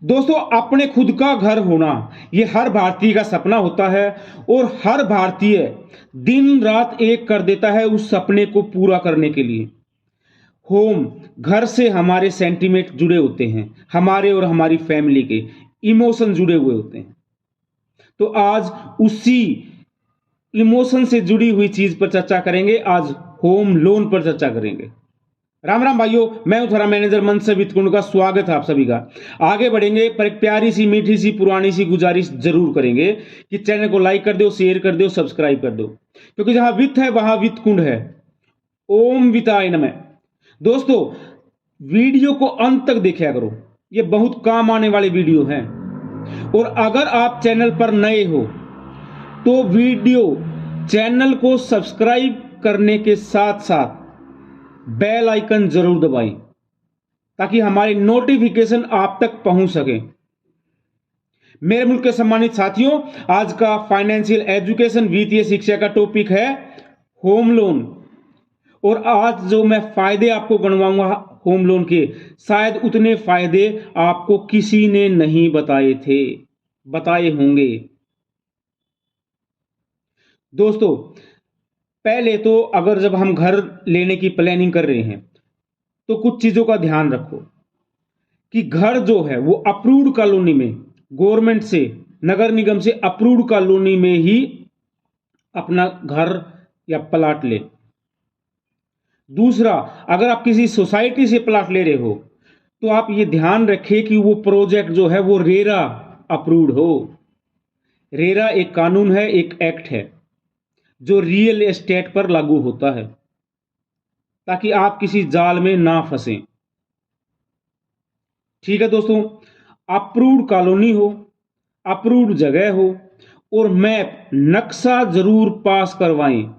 दोस्तों, अपने खुद का घर होना ये हर भारतीय का सपना होता है और हर भारतीय दिन रात एक कर देता है उस सपने को पूरा करने के लिए। होम, घर से हमारे सेंटीमेंट जुड़े होते हैं, हमारे और हमारी फैमिली के इमोशन जुड़े हुए होते हैं। तो आज उसी इमोशन से जुड़ी हुई चीज पर चर्चा करेंगे। आज होम लोन पर चर्चा करेंगे। राम राम भाइयों, मैं हूं थारा मैनेजर मन से वितकुंड का स्वागत है आप सभी का। आगे बढ़ेंगे पर एक प्यारी सी मीठी सी पुरानी सी गुजारिश जरूर करेंगे कि चैनल को लाइक कर दो, शेयर कर दो, सब्सक्राइब कर दो, क्योंकि जहां वित्त है वहां वित्तकुंड है। ओम विताय नमः। दोस्तों, वीडियो को अंत तक देखा करो, ये बहुत काम आने वाले वीडियो हैं। और अगर आप चैनल पर नए हो तो वीडियो चैनल को सब्सक्राइब करने के साथ साथ बेल आइकन जरूर दबाएं ताकि हमारी नोटिफिकेशन आप तक पहुंच सके। मेरे मुल्क के सम्मानित साथियों, आज का फाइनेंशियल एजुकेशन वित्तीय शिक्षा का टॉपिक है होम लोन। और आज जो मैं फायदे आपको गणवाऊंगा होम लोन के, शायद उतने फायदे आपको किसी ने नहीं बताए होंगे। दोस्तों, पहले तो अगर जब हम घर लेने की प्लानिंग कर रहे हैं तो कुछ चीजों का ध्यान रखो कि घर जो है वो अप्रूव्ड कॉलोनी में, गवर्नमेंट से, नगर निगम से अप्रूव्ड कॉलोनी में ही अपना घर या प्लाट ले। दूसरा, अगर आप किसी सोसाइटी से प्लाट ले रहे हो तो आप ये ध्यान रखें कि वो प्रोजेक्ट जो है वो रेरा अप्रूव्ड हो। रेरा एक कानून है, एक एक्ट है जो रियल एस्टेट पर लागू होता है, ताकि आप किसी जाल में ना फंसें। ठीक है दोस्तों, अप्रूव्ड कॉलोनी हो, अप्रूव्ड जगह हो और मैप नक्शा जरूर पास करवाएं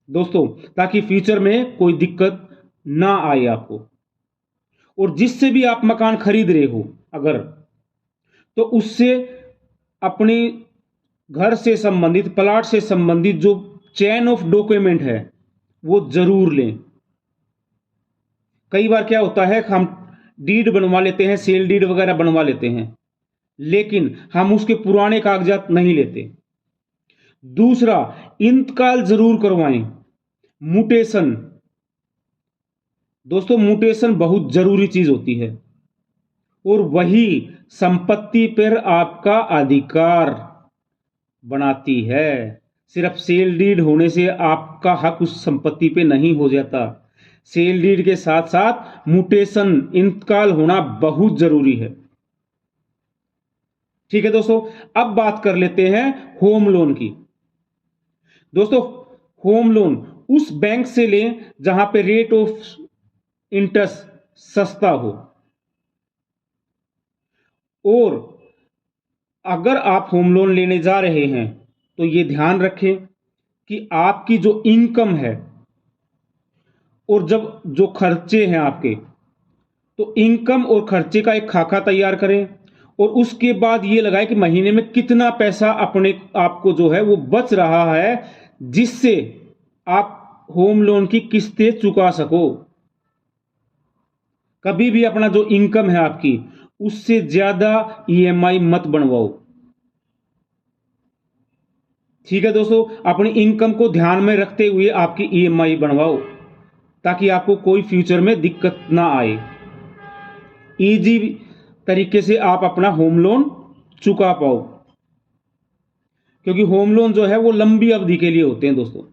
दोस्तों, ताकि फ्यूचर में कोई दिक्कत ना आए आपको। और जिससे भी आप मकान खरीद रहे हो अगर, तो उससे अपनी घर से संबंधित, प्लाट से संबंधित जो चेन ऑफ डॉक्यूमेंट है वो जरूर लें। कई बार क्या होता है, हम डीड बनवा लेते हैं, सेल डीड वगैरह बनवा लेते हैं, लेकिन हम उसके पुराने कागजात नहीं लेते। दूसरा, इंतकाल जरूर करवाएं, म्यूटेशन। दोस्तों, म्यूटेशन बहुत जरूरी चीज होती है और वही संपत्ति पर आपका अधिकार बनाती है। सिर्फ सेल डीड होने से आपका हक उस संपत्ति पे नहीं हो जाता। सेल डीड के साथ साथ म्यूटेशन, इंतकाल होना बहुत जरूरी है। ठीक है दोस्तों, अब बात कर लेते हैं होम लोन की। दोस्तों, होम लोन उस बैंक से लें जहां पे रेट ऑफ इंटरेस्ट सस्ता हो। और अगर आप होम लोन लेने जा रहे हैं तो यह ध्यान रखें कि आपकी जो इनकम है और जब जो खर्चे हैं आपके, तो इनकम और खर्चे का एक खाका तैयार करें और उसके बाद ये लगाएं कि महीने में कितना पैसा अपने आपको जो है वो बच रहा है, जिससे आप होम लोन की किस्तें चुका सको। कभी भी अपना जो इनकम है आपकी, उससे ज्यादा ईएमआई मत बनवाओ। ठीक है दोस्तों, अपनी इनकम को ध्यान में रखते हुए आपकी ईएमआई बनवाओ ताकि आपको कोई फ्यूचर में दिक्कत ना आए। इजी तरीके से आप अपना होम लोन चुका पाओ, क्योंकि होम लोन जो है वो लंबी अवधि के लिए होते हैं दोस्तों।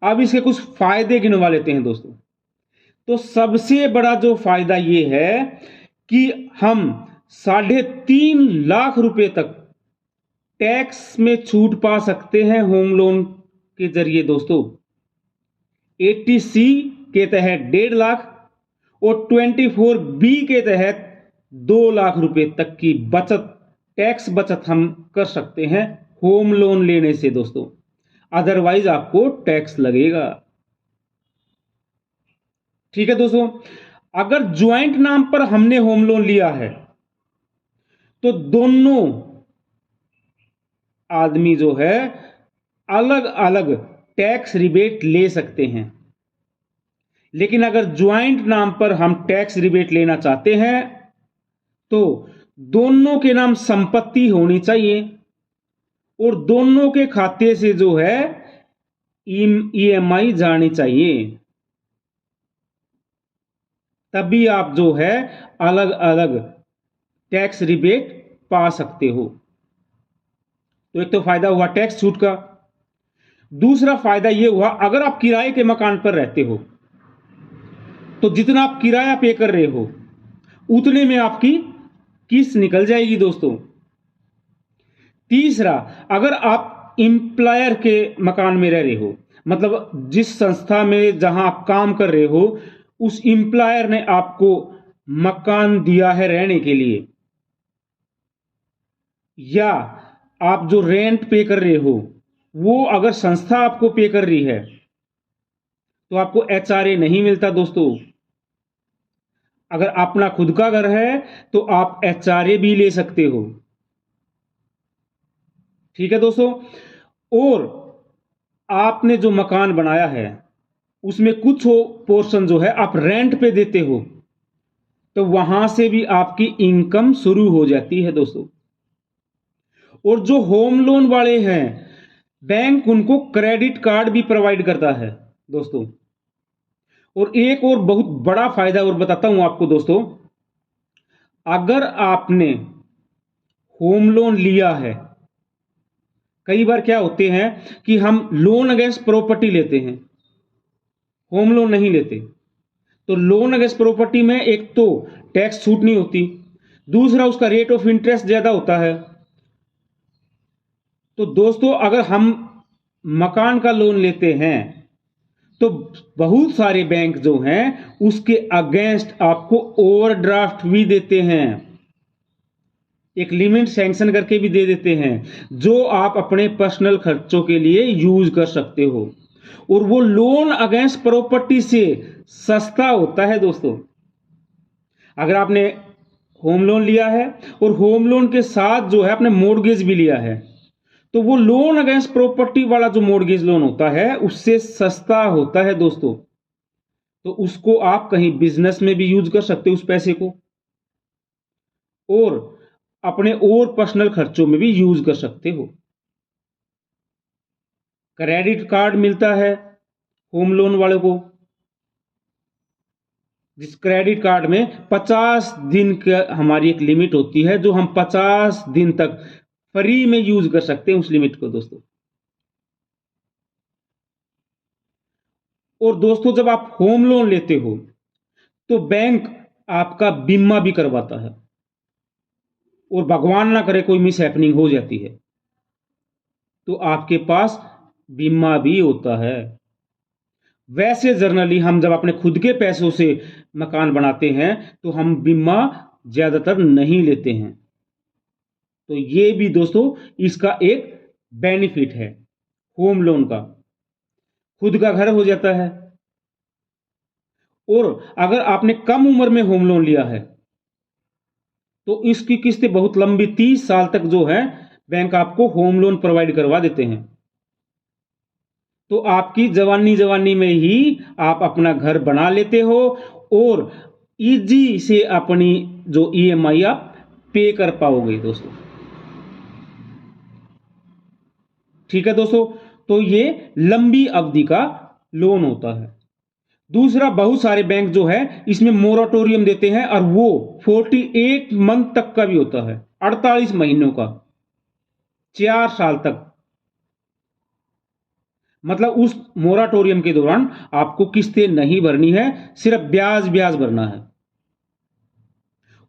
अब इसके कुछ फायदे गिनवा लेते हैं दोस्तों। तो सबसे बड़ा जो फायदा ये है कि हम 3.5 लाख रुपए तक टैक्स में छूट पा सकते हैं होम लोन के जरिए दोस्तों। 80C के तहत 1.5 लाख और 24B के तहत 2 लाख रुपए तक की बचत, टैक्स बचत हम कर सकते हैं होम लोन लेने से दोस्तों। अदरवाइज आपको टैक्स लगेगा। ठीक है दोस्तों, अगर ज्वाइंट नाम पर हमने होम लोन लिया है तो दोनों आदमी जो है अलग अलग टैक्स रिबेट ले सकते हैं। लेकिन अगर ज्वाइंट नाम पर हम टैक्स रिबेट लेना चाहते हैं तो दोनों के नाम संपत्ति होनी चाहिए और दोनों के खाते से जो है ईएमआई जानी चाहिए, तभी आप जो है अलग अलग टैक्स रिबेट पा सकते हो। तो एक तो फायदा हुआ टैक्स छूट का। दूसरा फायदा यह हुआ, अगर आप किराए के मकान पर रहते हो तो जितना आप किराया पे कर रहे हो उतने में आपकी किस्त निकल जाएगी दोस्तों। तीसरा, अगर आप इंप्लॉयर के मकान में रह रहे हो, मतलब जिस संस्था में जहां आप काम कर रहे हो उस इंप्लॉयर ने आपको मकान दिया है रहने के लिए, या आप जो रेंट पे कर रहे हो वो अगर संस्था आपको पे कर रही है तो आपको एचआरए नहीं मिलता दोस्तों। अगर अपना खुद का घर है तो आप एचआरए भी ले सकते हो। ठीक है दोस्तों। और आपने जो मकान बनाया है उसमें कुछ पोर्शन जो है आप रेंट पे देते हो, तो वहां से भी आपकी इनकम शुरू हो जाती है दोस्तों। और जो होम लोन वाले हैं, बैंक उनको क्रेडिट कार्ड भी प्रोवाइड करता है दोस्तों। और एक और बहुत बड़ा फायदा और बताता हूं आपको दोस्तों, अगर आपने होम लोन लिया है, कई बार क्या होते हैं कि हम लोन अगेंस्ट प्रॉपर्टी लेते हैं, होम लोन नहीं लेते। तो लोन अगेंस्ट प्रॉपर्टी में एक तो टैक्स छूट नहीं होती, दूसरा उसका रेट ऑफ इंटरेस्ट ज्यादा होता है। तो दोस्तों अगर हम मकान का लोन लेते हैं तो बहुत सारे बैंक जो हैं उसके अगेंस्ट आपको ओवरड्राफ्ट भी देते हैं, एक लिमिट सैंक्शन करके भी दे देते हैं जो आप अपने पर्सनल खर्चों के लिए यूज कर सकते हो। और वो लोन अगेंस्ट प्रॉपर्टी से सस्ता होता है दोस्तों। अगर आपने होम लोन लिया है और होम लोन के साथ जो है आपने मॉर्गेज भी लिया है, तो वो लोन अगेंस्ट प्रॉपर्टी वाला जो मॉर्गेज लोन होता है उससे सस्ता होता है दोस्तों। तो उसको आप कहीं बिजनेस में भी यूज कर सकते हो उस पैसे को, और अपने और पर्सनल खर्चों में भी यूज कर सकते हो। क्रेडिट कार्ड मिलता है होम लोन वाले को, जिस क्रेडिट कार्ड में 50 दिन का हमारी एक लिमिट होती है जो हम 50 दिन तक फ्री में यूज कर सकते हैं उस लिमिट को दोस्तों। और दोस्तों जब आप होम लोन लेते हो तो बैंक आपका बीमा भी करवाता है, और भगवान ना करे कोई मिस हैपनिंग हो जाती है तो आपके पास बीमा भी होता है। वैसे जर्नली हम जब अपने खुद के पैसों से मकान बनाते हैं तो हम बीमा ज्यादातर नहीं लेते हैं। तो ये भी दोस्तों इसका एक बेनिफिट है होम लोन का, खुद का घर हो जाता है। और अगर आपने कम उम्र में होम लोन लिया है तो इसकी किस्तें बहुत लंबी, 30 साल तक जो है बैंक आपको होम लोन प्रोवाइड करवा देते हैं। तो आपकी जवानी जवानी में ही आप अपना घर बना लेते हो और इजी से अपनी जो ईएमआई आप पे कर पाओगे दोस्तों। ठीक है दोस्तों। तो ये लंबी अवधि का लोन होता है। दूसरा, बहुत सारे बैंक जो है इसमें मोराटोरियम देते हैं और वो 48 मंथ तक का भी होता है, 48 महीनों का, 4 साल तक। मतलब उस मोराटोरियम के दौरान आपको किस्तें नहीं भरनी है, सिर्फ ब्याज ब्याज भरना है।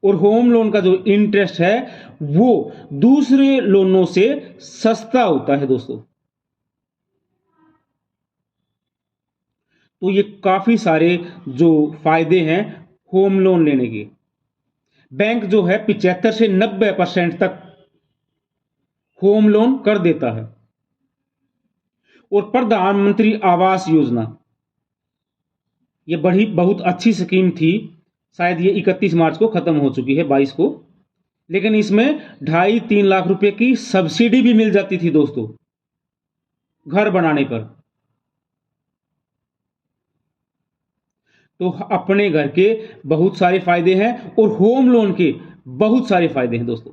और होम लोन का जो इंटरेस्ट है वो दूसरे लोनों से सस्ता होता है दोस्तों। तो ये काफी सारे जो फायदे हैं होम लोन लेने के। बैंक जो है 75 से 90% तक होम लोन कर देता है। और प्रधानमंत्री आवास योजना, ये बड़ी बहुत अच्छी स्कीम थी, शायद ये 31 मार्च को खत्म हो चुकी है, 22 को। लेकिन इसमें 2.5-3 लाख रुपए की सब्सिडी भी मिल जाती थी दोस्तों घर बनाने पर। तो अपने घर के बहुत सारे फायदे हैं और होम लोन के बहुत सारे फायदे हैं दोस्तों।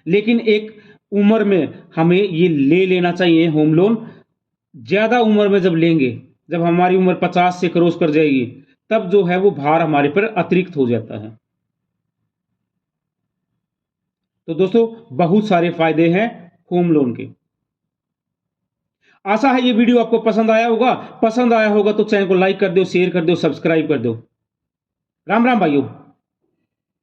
लेकिन एक उम्र में हमें ये ले लेना चाहिए होम लोन। ज्यादा उम्र में जब लेंगे, जब हमारी उम्र 50 से क्रॉस कर जाएगी, तब जो है वो भार हमारे पर अतिरिक्त हो जाता है। तो दोस्तों बहुत सारे फायदे हैं होम लोन के। आशा है ये वीडियो आपको पसंद आया होगा। पसंद आया होगा तो चैनल को लाइक कर दो, शेयर कर दो, सब्सक्राइब कर दो। राम राम भाइयों।